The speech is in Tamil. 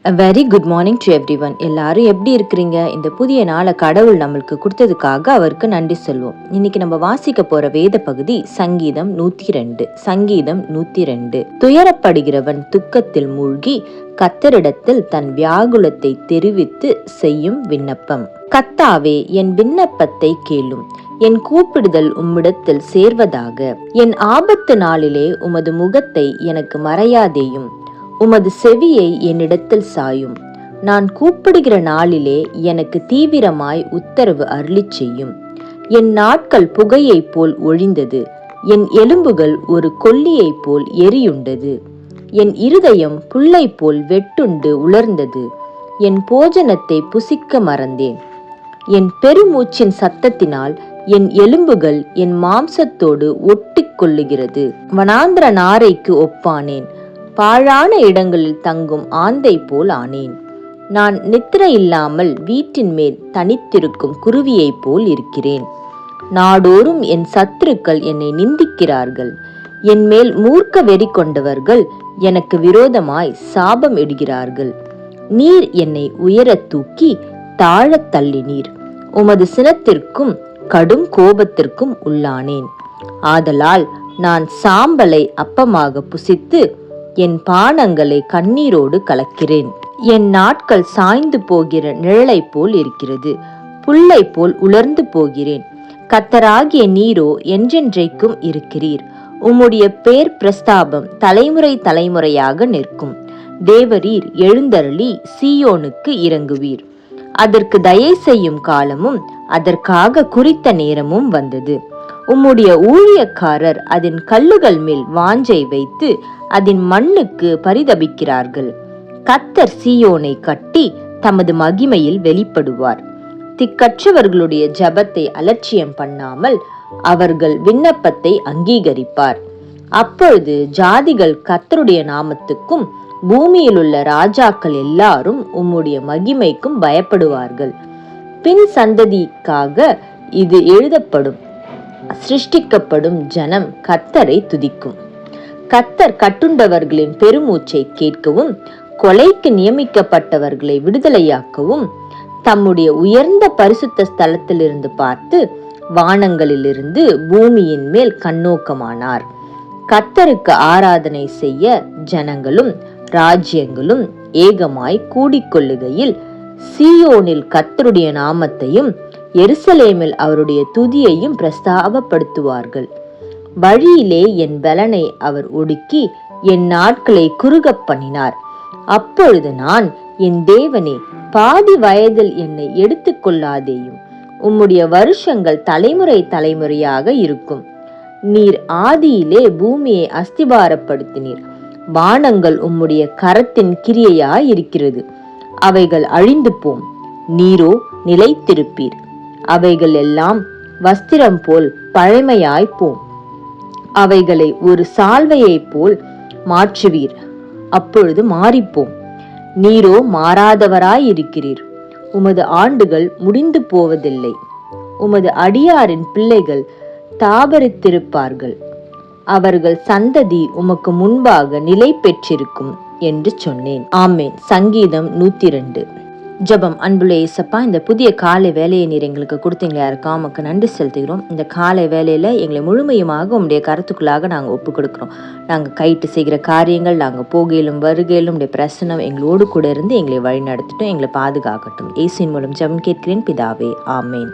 A very good morning to everyone. எல்லாரும் எப்படி இருக்கிறீங்க? இந்த புதிய நாளை கடவுள் நம்மளுக்கு கொடுத்ததுக்காக அவருக்கு நன்றி சொல்வோம். இன்னைக்கு நம்ம வாசிக்க போற வேத பகுதி சங்கீதம் 102. சங்கீதம் 102. துயரப்படுகிறவன் துக்கத்தில் மூழ்கி கர்த்தரிடத்தில் தன் வியாகுலத்தை தெரிவித்து செய்யும் விண்ணப்பம். கர்த்தாவே, என் விண்ணப்பத்தை கேளும், என் கூப்பிடுதல் உம்மிடத்தில் சேர்வதாக. என் ஆபத்து நாளிலே உமது முகத்தை எனக்கு மறையாதேயும், உமது செவியை என்னிடத்தில் சாயும். நான் கூப்பிடுகிற நாளிலே எனக்கு தீவிரமாய் உத்தரவு அருளிச் செய்யும். என் நாட்கள் புகையைப் போல் ஒழிந்தது, என் எலும்புகள் ஒரு கொல்லியைப் போல் எரியுண்டது. என் இருதயம் புல்லை போல் வெட்டுண்டு உலர்ந்தது, என் போஜனத்தை புசிக்க மறந்தேன். என் பெருமூச்சின் சத்தத்தினால் என் எலும்புகள் என் மாம்சத்தோடு ஒட்டி கொள்ளுகிறது. வனாந்திர நாரைக்கு ஒப்பானேன், பாழான இடங்களில் தங்கும் ஆந்தை போல் ஆனேன். நான் நித்திரை இல்லாமல் வீட்டின் மேல் தனித்திருக்கும் குருவியைப் போல் இருக்கிறேன். நாடோறும் என் சத்துருக்கள் என்னை நிந்திக்கிறார்கள். என் மேல் மூர்க்க வெறி கொண்டவர்கள் எனக்கு விரோதமாய் சாபம் இடுகிறார்கள். நீர் என்னை உயர தூக்கி தாழத் தள்ளினீர், உமது சினத்திற்கும் கடும் கோபத்திற்கும் உள்ளானேன். ஆதலால் நான் சாம்பலை அப்பமாக புசித்து என் பானங்களை கண்ணீரோடு கலக்கிறேன். என் நாட்கள் சாய்ந்து போகிற நிழலை போல் இருக்கிறது, புல்லை போல் உலர்ந்து போகிறேன். கர்த்தராகிய நீரோ என்றென்றைக்கும் இருக்கிறீர். உம்முடைய பேர் பிரஸ்தாபம் தலைமுறை தலைமுறையாக நிற்கும். தேவரீர் எழுந்தருளி சீயோனுக்கு இறங்குவீர். அதற்கு தயை செய்யும் காலமும் அதற்காக குறித்த நேரமும் வந்தது. உம்முடைய ஊழியக்காரர் அதன் கல்லுகள் மேல் வாஞ்சை வைத்து அதன் மண்ணுக்கு பரிதபிக்கிறார்கள். கர்த்தர் சீயோனை கட்டி தமது மகிமையில் வெளிப்படுவார். திக்கற்றவர்களுடைய ஜபத்தை அலட்சியம் பண்ணாமல் அவர்கள் விண்ணப்பத்தை அங்கீகரிப்பார். அப்பொழுது ஜாதிகள் கர்த்தருடைய நாமத்துக்கும் பூமியில் உள்ள ராஜாக்கள் எல்லாரும் உம்முடைய மகிமைக்கும் பயப்படுவார்கள். பின் சந்ததிக்காக இது எழுதப்படும், சிருஷ்டிக்கப்படும் ஜனம் கர்த்தரை துதிக்கும். கர்த்தர் கட்டுண்டவர்களின் பெருமூச்சை கேட்கவும் கொலைக்கு நியமிக்கப்பட்டவர்களை விடுதலையாக்கவும் தம்முடைய உயர்ந்த பரிசுத்த ஸ்தலத்திலிருந்து பார்த்து வானங்களிலிருந்து பூமியின் மேல் கண்ணோக்கமானார். கர்த்தருக்கு ஆராதனை செய்ய ஜனங்களும் ராஜ்யங்களும் ஏகமாய் கூடிக்கொள்ளுகையில் சீயோனில் கர்த்தருடைய நாமத்தையும் எருசலேமில் அவருடைய துதியையும் பிரஸ்தாபப்படுத்துவார்கள். வழியிலே என் பலனை அவர் ஒடுக்கி என் நாட்களை குறுகப் பண்ணினார். அப்பொழுது நான், என் தேவனே, பாதி வயதில் என்னை எடுத்துக்கொள்ளாதேயும், உம்முடைய வருஷங்கள் தலைமுறை தலைமுறையாக இருக்கும். நீர் ஆதியிலே பூமியை அஸ்திபாரப்படுத்தினீர். வானங்கள் உம்முடைய கரத்தின் கிரியையாயிருக்கிறது. அவைகள் அழிந்து போம், நீரோ நிலைத்திருப்பீர். அவைகள் எல்லாம் வஸ்திரம் போல் பழமையாய்ப்போம். அவைகளை ஒரு சால்வையை போல் மாற்றுவீர், அப்பொழுது மாறிப்போம். நீரோ மாறாதவராயிருக்கிறீர். உமது ஆண்டுகள் முடிந்து போவதில்லை. உமது அடியாரின் பிள்ளைகள் தாபரித்திருப்பார்கள். அவர்கள் சந்ததி உமக்கு முன்பாக நிலை பெற்றிருக்கும் என்று சொன்னேன். ஆமேன். சங்கீதம் 102. ஜெபம். அன்புள்ள இயேசப்பா, இந்த புதிய காலை வேலையை நீர் எங்களுக்கு கொடுத்தீங்களா இருக்கா, உமக்கு நன்றி செலுத்துகிறோம். இந்த காலை வேலையில் எங்களை முழுமையுமாக உம்முடைய கருத்துக்குள்ளாக நாங்கள் ஒப்பு கொடுக்குறோம். நாங்கள் கைட்டு செய்கிற காரியங்கள், நாங்கள் போகையிலும் வருகையிலும் உடைய பிரசனம் எங்களோடு கூட இருந்து எங்களை வழி நடத்தட்டும், எங்களை பாதுகாக்கட்டும். இயேசுவின் மூலம் ஜெபம் கேட்கிறேன் பிதாவே, ஆமேன்.